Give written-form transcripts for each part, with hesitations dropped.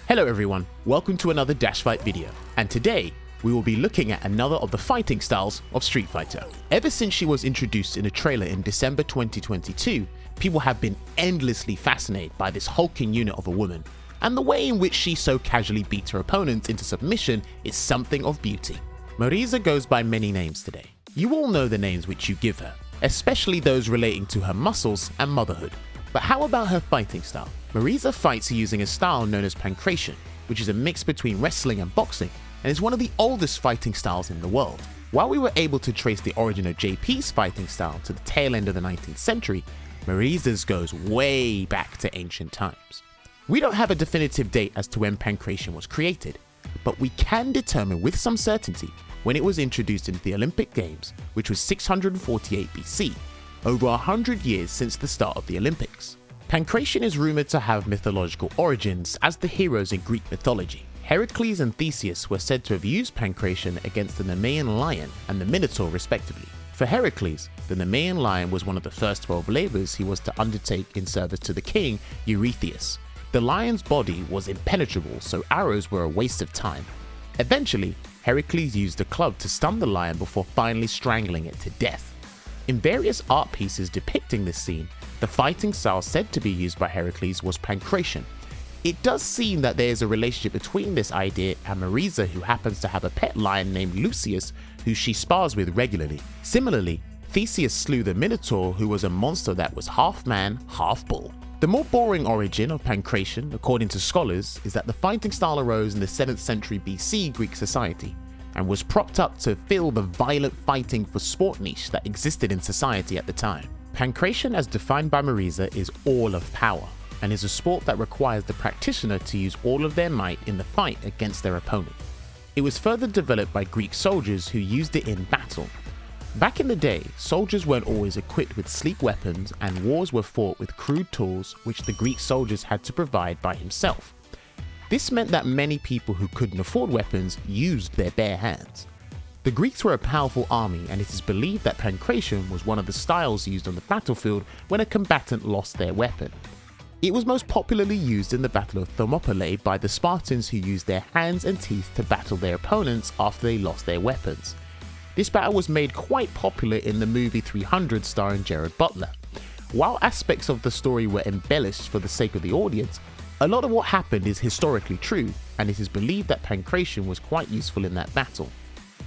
Hello everyone, welcome to another DashFight video, and today we will be looking at another of the fighting styles of Street Fighter. Ever since she was introduced in a trailer in December 2022, people have been endlessly fascinated by this hulking unit of a woman, and the way in which she so casually beats her opponents into submission is something of beauty. Marisa goes by many names today. You all know the names which you give her, especially those relating to her muscles and motherhood. But how about her fighting style? Marisa fights using a style known as Pankration, which is a mix between wrestling and boxing, and is one of the oldest fighting styles in the world. While we were able to trace the origin of JP's fighting style to the tail end of the 19th century, Marisa's goes way back to ancient times. We don't have a definitive date as to when Pankration was created, but we can determine with some certainty when it was introduced into the Olympic Games, which was 648 BC, over 100 years since the start of the Olympics. Pankration is rumoured to have mythological origins as the heroes in Greek mythology. Heracles and Theseus were said to have used Pankration against the Nemean lion and the Minotaur respectively. For Heracles, the Nemean lion was one of the first 12 labours he was to undertake in service to the king Eurystheus. The lion's body was impenetrable, so arrows were a waste of time. Eventually, Heracles used a club to stun the lion before finally strangling it to death. In various art pieces depicting this scene, the fighting style said to be used by Heracles was Pankration. It does seem that there is a relationship between this idea and Marisa, who happens to have a pet lion named Lucius, who she spars with regularly. Similarly, Theseus slew the Minotaur, who was a monster that was half man, half bull. The more boring origin of Pankration, according to scholars, is that the fighting style arose in the 7th century BC Greek society, and was propped up to fill the violent fighting for sport niche that existed in society at the time. Pankration, as defined by Marisa, is all of power, and is a sport that requires the practitioner to use all of their might in the fight against their opponent. It was further developed by Greek soldiers who used it in battle. Back in the day, soldiers weren't always equipped with sleek weapons, and wars were fought with crude tools which the Greek soldiers had to provide by himself. This meant that many people who couldn't afford weapons used their bare hands. The Greeks were a powerful army, and it is believed that Pankration was one of the styles used on the battlefield when a combatant lost their weapon. It was most popularly used in the Battle of Thermopylae by the Spartans, who used their hands and teeth to battle their opponents after they lost their weapons. This battle was made quite popular in the movie 300 starring Gerard Butler. While aspects of the story were embellished for the sake of the audience, a lot of what happened is historically true, and it is believed that Pankration was quite useful in that battle.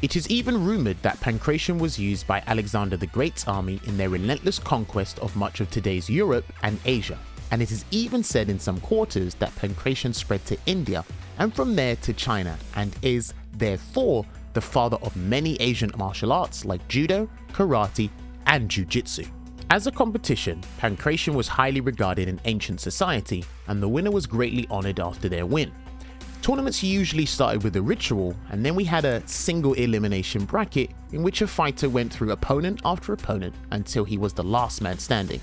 It is even rumoured that Pankration was used by Alexander the Great's army in their relentless conquest of much of today's Europe and Asia, and it is even said in some quarters that Pankration spread to India and from there to China, and is, therefore, the father of many Asian martial arts like judo, karate, and jiu-jitsu. As a competition, Pankration was highly regarded in ancient society, and the winner was greatly honoured after their win. Tournaments usually started with a ritual, and then we had a single elimination bracket in which a fighter went through opponent after opponent until he was the last man standing.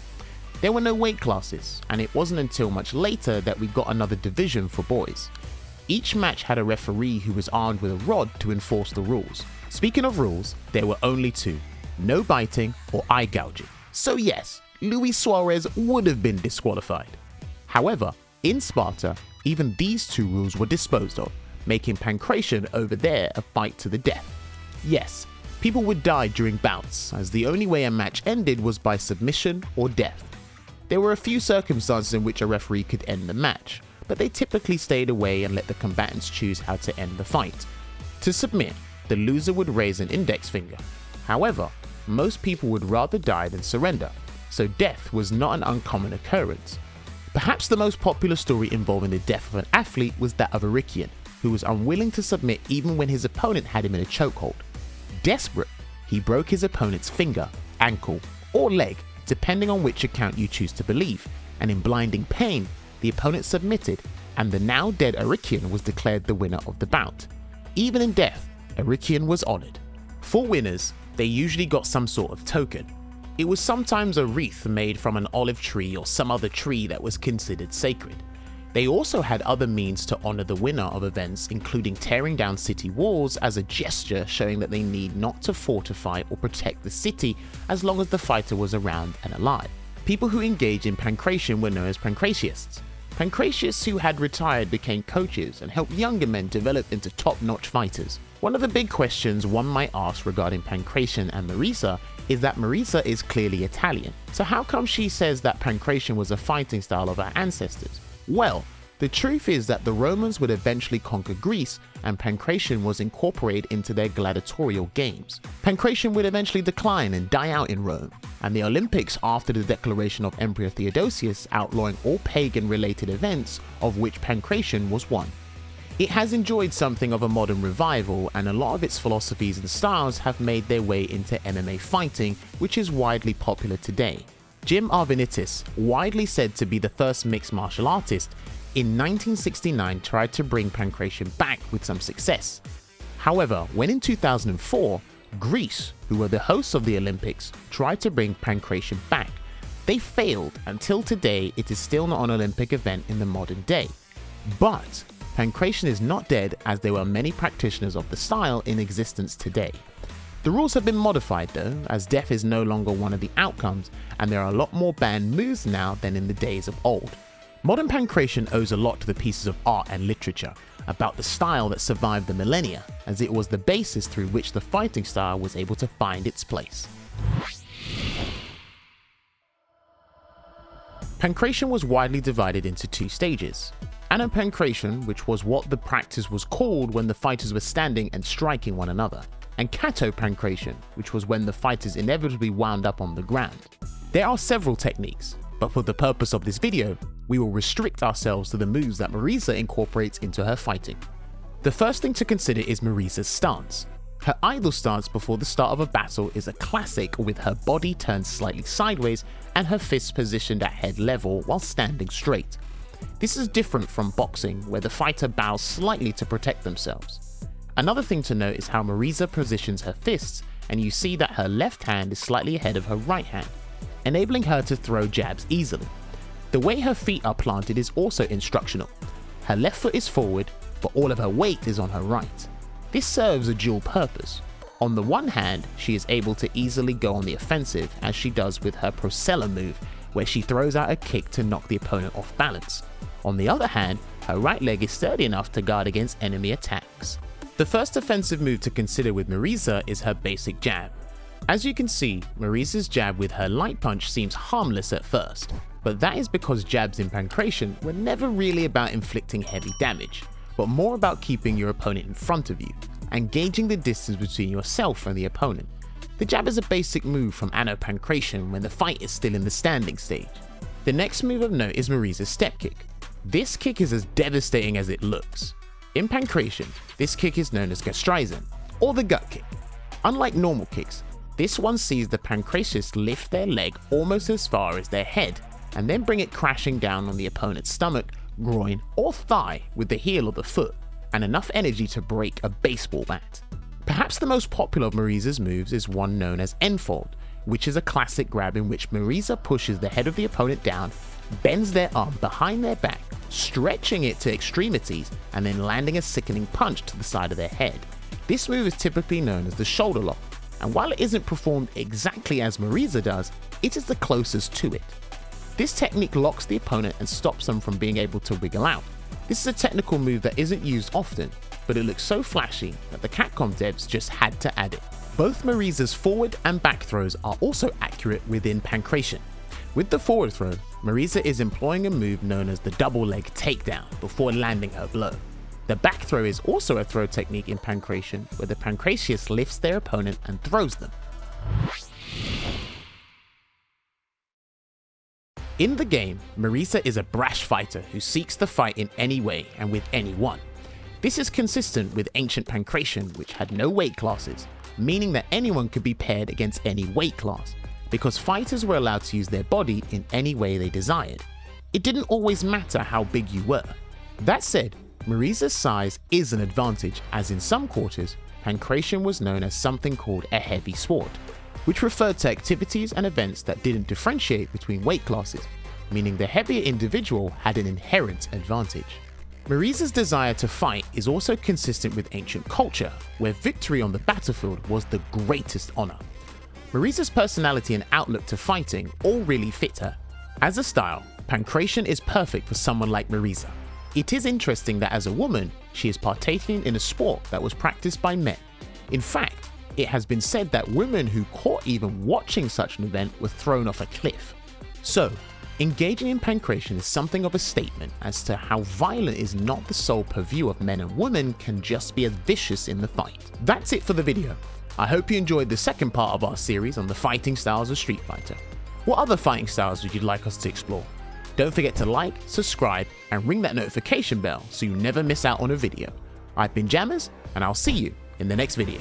There were no weight classes, and it wasn't until much later that we got another division for boys. Each match had a referee who was armed with a rod to enforce the rules. Speaking of rules, there were only two: no biting or eye gouging. So yes, Luis Suarez would have been disqualified. However, in Sparta, even these two rules were disposed of, making Pankration over there a fight to the death. Yes, people would die during bouts, as the only way a match ended was by submission or death. There were a few circumstances in which a referee could end the match, but they typically stayed away and let the combatants choose how to end the fight. To submit, the loser would raise an index finger. However, most people would rather die than surrender, so death was not an uncommon occurrence. Perhaps the most popular story involving the death of an athlete was that of Arikian, who was unwilling to submit even when his opponent had him in a chokehold. Desperate, he broke his opponent's finger, ankle, or leg, depending on which account you choose to believe, and in blinding pain, the opponent submitted, and the now dead Arikian was declared the winner of the bout. Even in death, Arikian was honoured. For winners, they usually got some sort of token. It was sometimes a wreath made from an olive tree or some other tree that was considered sacred. They also had other means to honour the winner of events, including tearing down city walls as a gesture showing that they need not to fortify or protect the city as long as the fighter was around and alive. People who engaged in Pankration were known as Pankratiasts. Pankration, who had retired, became coaches and helped younger men develop into top-notch fighters. One of the big questions one might ask regarding Pankration and Marisa is that Marisa is clearly Italian. So how come she says that Pankration was a fighting style of her ancestors? Well, the truth is that the Romans would eventually conquer Greece and Pankration was incorporated into their gladiatorial games. Pankration would eventually decline and die out in Rome, and the Olympics after the declaration of Emperor Theodosius outlawing all pagan-related events, of which Pankration was one. It has enjoyed something of a modern revival, and a lot of its philosophies and styles have made their way into MMA fighting, which is widely popular today. Jim Arvanitis, widely said to be the first mixed martial artist, in 1969 tried to bring Pankration back with some success. However, when in 2004, Greece, who were the hosts of the Olympics, tried to bring Pankration back, they failed. Until today, it is still not an Olympic event in the modern day. But Pankration is not dead, as there were many practitioners of the style in existence today. The rules have been modified though, as death is no longer one of the outcomes, and there are a lot more banned moves now than in the days of old. Modern Pankration owes a lot to the pieces of art and literature about the style that survived the millennia, as it was the basis through which the fighting style was able to find its place. Pankration was widely divided into two stages. Pankration, which was what the practice was called when the fighters were standing and striking one another, and Pankration, which was when the fighters inevitably wound up on the ground. There are several techniques, but for the purpose of this video, we will restrict ourselves to the moves that Marisa incorporates into her fighting. The first thing to consider is Marisa's stance. Her idle stance before the start of a battle is a classic, with her body turned slightly sideways and her fists positioned at head level while standing straight. This is different from boxing, where the fighter bows slightly to protect themselves. Another thing to note is how Marisa positions her fists, and you see that her left hand is slightly ahead of her right hand, enabling her to throw jabs easily. The way her feet are planted is also instructional. Her left foot is forward, but all of her weight is on her right. This serves a dual purpose. On the one hand, she is able to easily go on the offensive, as she does with her Procella move, where she throws out a kick to knock the opponent off balance. On the other hand, her right leg is sturdy enough to guard against enemy attacks. The first offensive move to consider with Marisa is her basic jab. As you can see, Marisa's jab with her light punch seems harmless at first, but that is because jabs in Pankration were never really about inflicting heavy damage, but more about keeping your opponent in front of you and gauging the distance between yourself and the opponent. The jab is a basic move from Pankration when the fight is still in the standing stage. The next move of note is Marisa's step kick. This kick is as devastating as it looks. In Pankration, this kick is known as Gastreisen, or the gut kick. Unlike normal kicks, this one sees the Pankratists lift their leg almost as far as their head, and then bring it crashing down on the opponent's stomach, groin, or thigh with the heel of the foot, and enough energy to break a baseball bat. Perhaps the most popular of Marisa's moves is one known as Enfold, which is a classic grab in which Marisa pushes the head of the opponent down, bends their arm behind their back, stretching it to extremities, and then landing a sickening punch to the side of their head. This move is typically known as the shoulder lock, and while it isn't performed exactly as Marisa does, it is the closest to it. This technique locks the opponent and stops them from being able to wiggle out. This is a technical move that isn't used often, but it looks so flashy that the Capcom devs just had to add it. Both Marisa's forward and back throws are also accurate within Pankration. With the forward throw, Marisa is employing a move known as the double leg takedown before landing her blow. The back throw is also a throw technique in Pankration, where the Pankratist lifts their opponent and throws them. In the game, Marisa is a brash fighter who seeks the fight in any way and with anyone. This is consistent with ancient Pankration, which had no weight classes, meaning that anyone could be paired against any weight class, because fighters were allowed to use their body in any way they desired. It didn't always matter how big you were. That said, Marisa's size is an advantage, as in some quarters, Pankration was known as something called a heavy sword, which referred to activities and events that didn't differentiate between weight classes, meaning the heavier individual had an inherent advantage. Marisa's desire to fight is also consistent with ancient culture, where victory on the battlefield was the greatest honor. Marisa's personality and outlook to fighting all really fit her. As a style, Pankration is perfect for someone like Marisa. It is interesting that as a woman, she is partaking in a sport that was practiced by men. In fact, it has been said that women who caught even watching such an event were thrown off a cliff. So, engaging in pankration is something of a statement as to how violent is not the sole purview of men and women can just be as vicious in the fight. That's it for the video. I hope you enjoyed the second part of our series on the fighting styles of Street Fighter. What other fighting styles would you like us to explore? Don't forget to like, subscribe, and ring that notification bell so you never miss out on a video. I've been Jammers, and I'll see you in the next video.